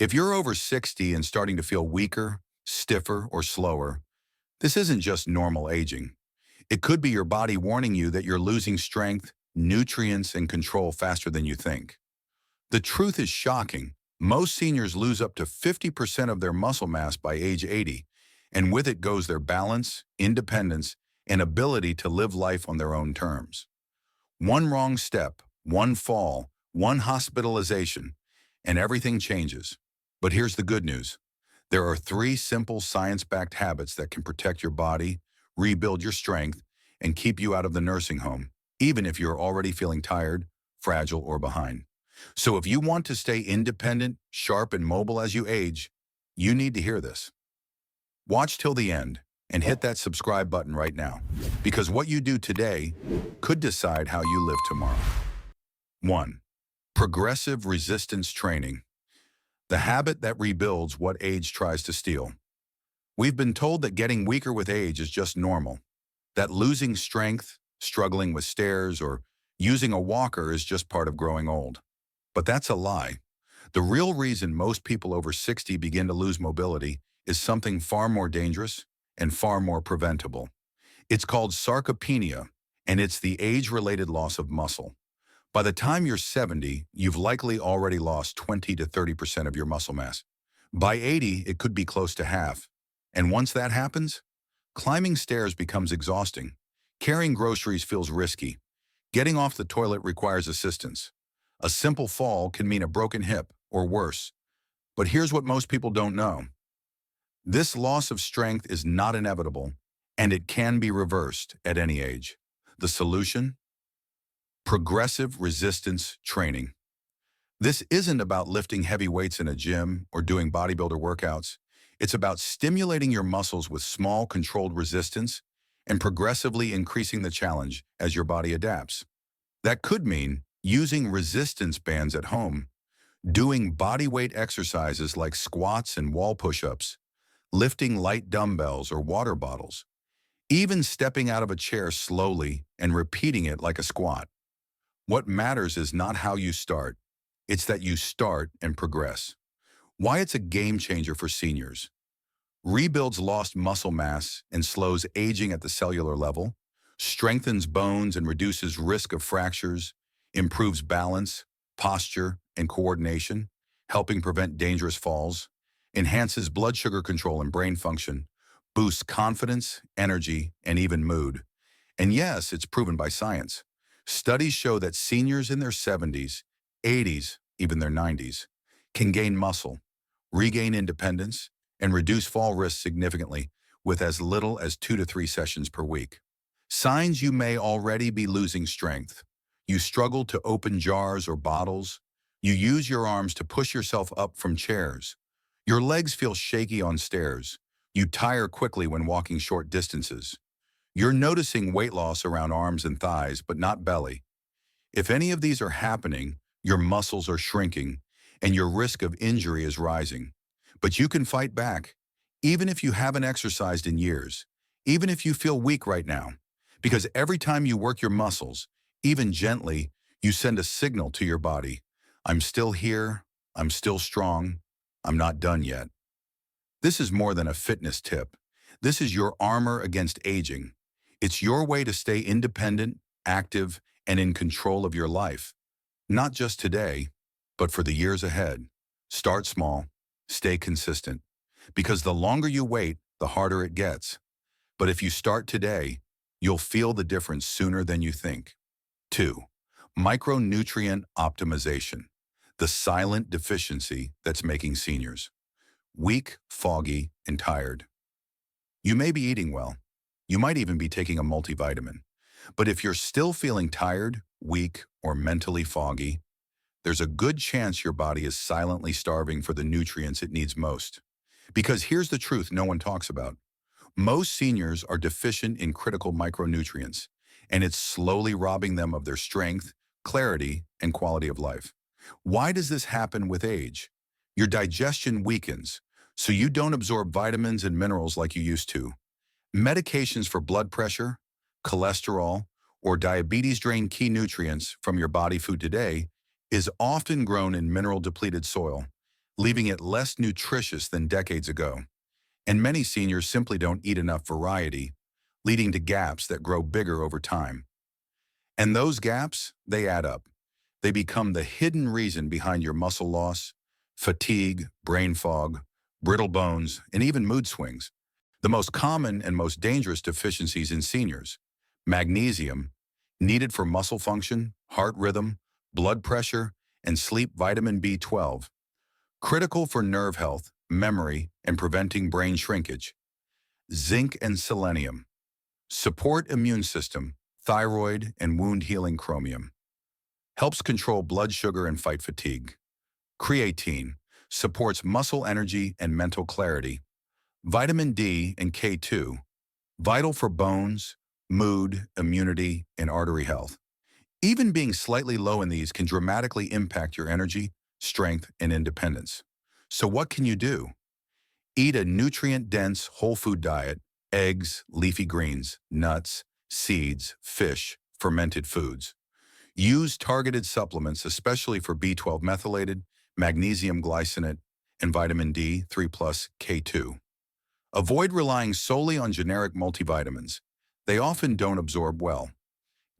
If you're over 60 and starting to feel weaker, stiffer, or slower, this isn't just normal aging. It could be your body warning you that you're losing strength, nutrients, and control faster than you think. The truth is shocking. Most seniors lose up to 50% of their muscle mass by age 80, and with it goes their balance, independence, and ability to live life on their own terms. One wrong step, one fall, one hospitalization, and everything changes. But here's the good news. There are three simple science-backed habits that can protect your body, rebuild your strength, and keep you out of the nursing home, even if you're already feeling tired, fragile, or behind. So if you want to stay independent, sharp, and mobile as you age, you need to hear this. Watch till the end and hit that subscribe button right now, because what you do today could decide how you live tomorrow. 1. Progressive resistance training. The habit that rebuilds what age tries to steal. We've been told that getting weaker with age is just normal, that losing strength, struggling with stairs, or using a walker is just part of growing old. But that's a lie. The real reason most people over 60 begin to lose mobility is something far more dangerous and far more preventable. It's called sarcopenia, and it's the age-related loss of muscle. By the time you're 70, you've likely already lost 20 to 30% of your muscle mass. By 80, it could be close to half. And once that happens, climbing stairs becomes exhausting. Carrying groceries feels risky. Getting off the toilet requires assistance. A simple fall can mean a broken hip or worse. But here's what most people don't know. This loss of strength is not inevitable, and it can be reversed at any age. The solution? Progressive resistance training. This isn't about lifting heavy weights in a gym or doing bodybuilder workouts. It's about stimulating your muscles with small, controlled resistance and progressively increasing the challenge as your body adapts. That could mean using resistance bands at home, doing bodyweight exercises like squats and wall push-ups, lifting light dumbbells or water bottles, even stepping out of a chair slowly and repeating it like a squat. What matters is not how you start, it's that you start and progress. Why it's a game changer for seniors. Rebuilds lost muscle mass and slows aging at the cellular level, strengthens bones and reduces risk of fractures, improves balance, posture, and coordination, helping prevent dangerous falls, enhances blood sugar control and brain function, boosts confidence, energy, and even mood. And yes, it's proven by science. Studies show that seniors in their 70s, 80s, even their 90s, can gain muscle, regain independence, and reduce fall risk significantly with as little as 2 to 3 sessions per week. Signs you may already be losing strength. You struggle to open jars or bottles. You use your arms to push yourself up from chairs. Your legs feel shaky on stairs. You tire quickly when walking short distances. You're noticing weight loss around arms and thighs, but not belly. If any of these are happening, your muscles are shrinking, and your risk of injury is rising. But you can fight back, even if you haven't exercised in years, even if you feel weak right now, because every time you work your muscles, even gently, you send a signal to your body. I'm still here, I'm still strong, I'm not done yet. This is more than a fitness tip. This is your armor against aging. It's your way to stay independent, active, and in control of your life. Not just today, but for the years ahead. Start small, stay consistent. Because the longer you wait, the harder it gets. But if you start today, you'll feel the difference sooner than you think. 2. Micronutrient optimization. The silent deficiency that's making seniors weak, foggy, and tired. You may be eating well. You might even be taking a multivitamin. But if you're still feeling tired, weak, or mentally foggy, there's a good chance your body is silently starving for the nutrients it needs most. Because here's the truth no one talks about. Most seniors are deficient in critical micronutrients, and it's slowly robbing them of their strength, clarity, and quality of life. Why does this happen with age? Your digestion weakens, so you don't absorb vitamins and minerals like you used to. Medications for blood pressure, cholesterol, or diabetes drain key nutrients from your body food today is often grown in mineral-depleted soil, leaving it less nutritious than decades ago. And many seniors simply don't eat enough variety, leading to gaps that grow bigger over time. And those gaps, they add up. They become the hidden reason behind your muscle loss, fatigue, brain fog, brittle bones, and even mood swings. The most common and most dangerous deficiencies in seniors: magnesium, needed for muscle function, heart rhythm, blood pressure, and sleep; vitamin B12, critical for nerve health, memory, and preventing brain shrinkage; zinc and selenium, support immune system, thyroid, and wound healing; chromium, helps control blood sugar and fight fatigue; creatine, supports muscle energy and mental clarity; vitamin D and K2, vital for bones, mood, immunity, and artery health. Even being slightly low in these can dramatically impact your energy, strength, and independence. So what can you do? Eat a nutrient-dense whole food diet: eggs, leafy greens, nuts, seeds, fish, fermented foods. Use targeted supplements, especially for B12 methylated, magnesium glycinate, and vitamin D3 plus K2. Avoid relying solely on generic multivitamins. They often don't absorb well.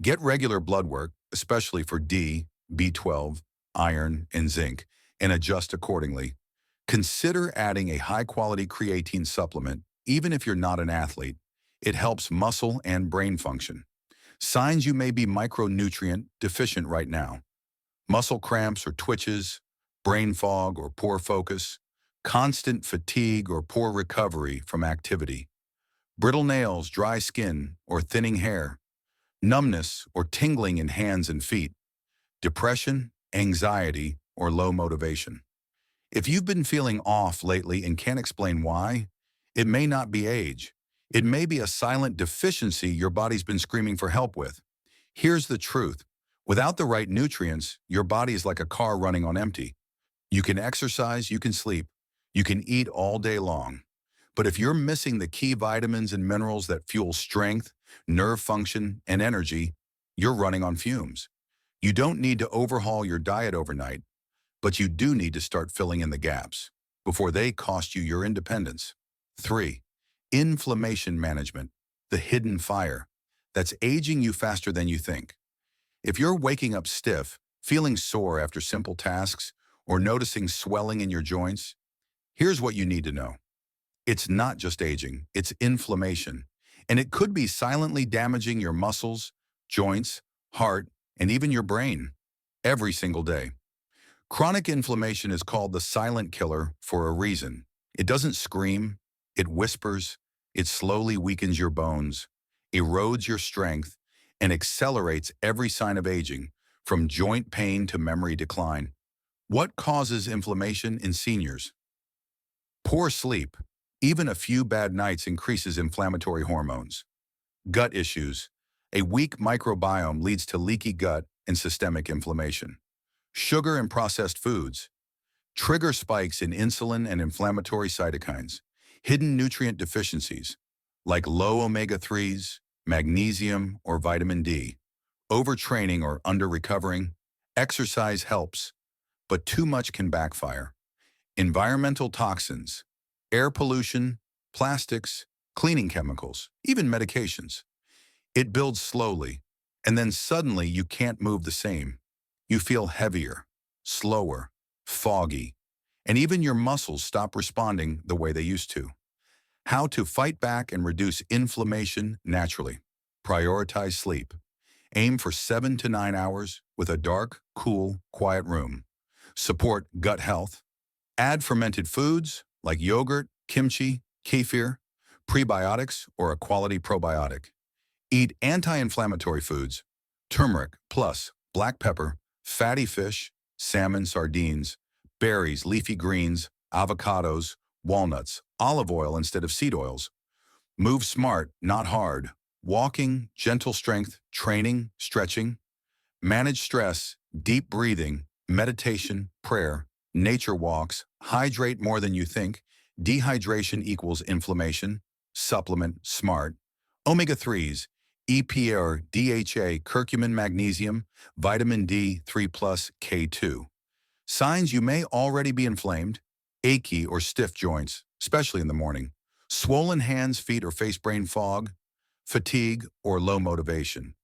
Get regular blood work, especially for D, B12, iron, and zinc, and adjust accordingly. Consider adding a high-quality creatine supplement, even if you're not an athlete. It helps muscle and brain function. Signs you may be micronutrient deficient right now: muscle cramps or twitches, brain fog or poor focus, constant fatigue or poor recovery from activity, brittle nails, dry skin, or thinning hair, numbness or tingling in hands and feet, depression, anxiety, or low motivation. If you've been feeling off lately and can't explain why, it may not be age. It may be a silent deficiency your body's been screaming for help with. Here's the truth: without the right nutrients, your body is like a car running on empty. You can exercise, you can sleep, you can eat all day long. But if you're missing the key vitamins and minerals that fuel strength, nerve function, and energy, you're running on fumes. You don't need to overhaul your diet overnight, but you do need to start filling in the gaps before they cost you your independence. 3. Inflammation management, the hidden fire that's aging you faster than you think. If you're waking up stiff, feeling sore after simple tasks, or noticing swelling in your joints, here's what you need to know. It's not just aging, it's inflammation. And it could be silently damaging your muscles, joints, heart, and even your brain every single day. Chronic inflammation is called the silent killer for a reason. It doesn't scream, it whispers, it slowly weakens your bones, erodes your strength, and accelerates every sign of aging, from joint pain to memory decline. What causes inflammation in seniors? Poor sleep. Even a few bad nights increases inflammatory hormones. Gut issues. A weak microbiome leads to leaky gut and systemic inflammation. Sugar and processed foods trigger spikes in insulin and inflammatory cytokines. Hidden nutrient deficiencies, like low omega-3s, magnesium, or vitamin D. Overtraining or under-recovering. Exercise helps, but too much can backfire. Environmental toxins, air pollution, plastics, cleaning chemicals, even medications. It builds slowly, and then suddenly you can't move the same. You feel heavier, slower, foggy, and even your muscles stop responding the way they used to. How to fight back and reduce inflammation naturally. Prioritize sleep. Aim for 7 to 9 hours with a dark, cool, quiet room. Support gut health. Add fermented foods like yogurt, kimchi, kefir, prebiotics, or a quality probiotic. Eat anti-inflammatory foods: turmeric plus black pepper, fatty fish, salmon, sardines, berries, leafy greens, avocados, walnuts, olive oil instead of seed oils. Move smart, not hard. Walking, gentle strength, training, stretching. Manage stress, deep breathing, meditation, prayer, nature walks. Hydrate more than you think. Dehydration equals inflammation. Supplement smart. Omega-3s, EPA, DHA, curcumin, magnesium, vitamin D3 plus K2. Signs you may already be inflamed: achy or stiff joints, especially in the morning, swollen hands, feet, or face-brain fog, fatigue, or low motivation,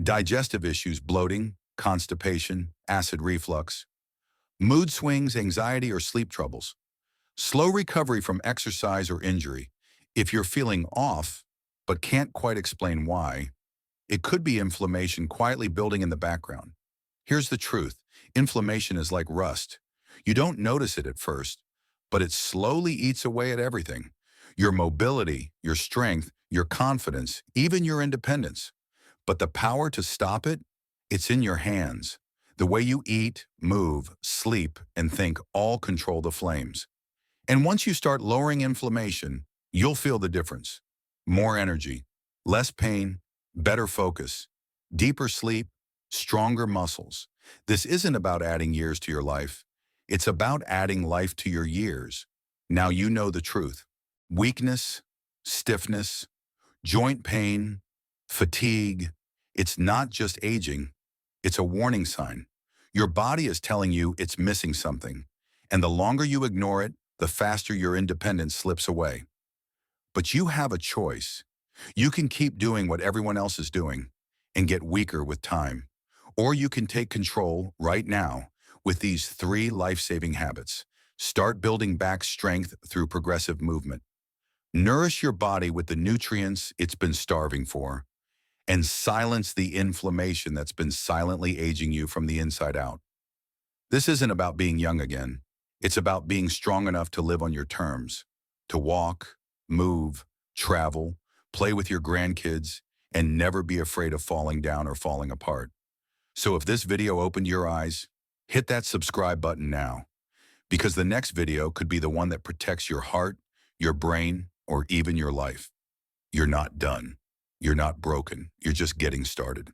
digestive issues, bloating, constipation, acid reflux, mood swings, anxiety, or sleep troubles, slow recovery from exercise or injury. If you're feeling off but can't quite explain why, it could be inflammation quietly building in the background. Here's the truth. Inflammation is like rust. You don't notice it at first, but it slowly eats away at everything. Your mobility, your strength, your confidence, even your independence. But the power to stop it, it's in your hands. The way you eat, move, sleep, and think all control the flames. And once you start lowering inflammation, you'll feel the difference. More energy, less pain, better focus, deeper sleep, stronger muscles. This isn't about adding years to your life. It's about adding life to your years. Now you know the truth. Weakness, stiffness, joint pain, fatigue. It's not just aging. It's a warning sign. Your body is telling you it's missing something. And the longer you ignore it, the faster your independence slips away. But you have a choice. You can keep doing what everyone else is doing and get weaker with time. Or you can take control right now with these 3 life-saving habits. Start building back strength through progressive movement. Nourish your body with the nutrients it's been starving for, and silence the inflammation that's been silently aging you from the inside out. This isn't about being young again. It's about being strong enough to live on your terms, to walk, move, travel, play with your grandkids, and never be afraid of falling down or falling apart. So if this video opened your eyes, hit that subscribe button now, because the next video could be the one that protects your heart, your brain, or even your life. You're not done. You're not broken. You're just getting started.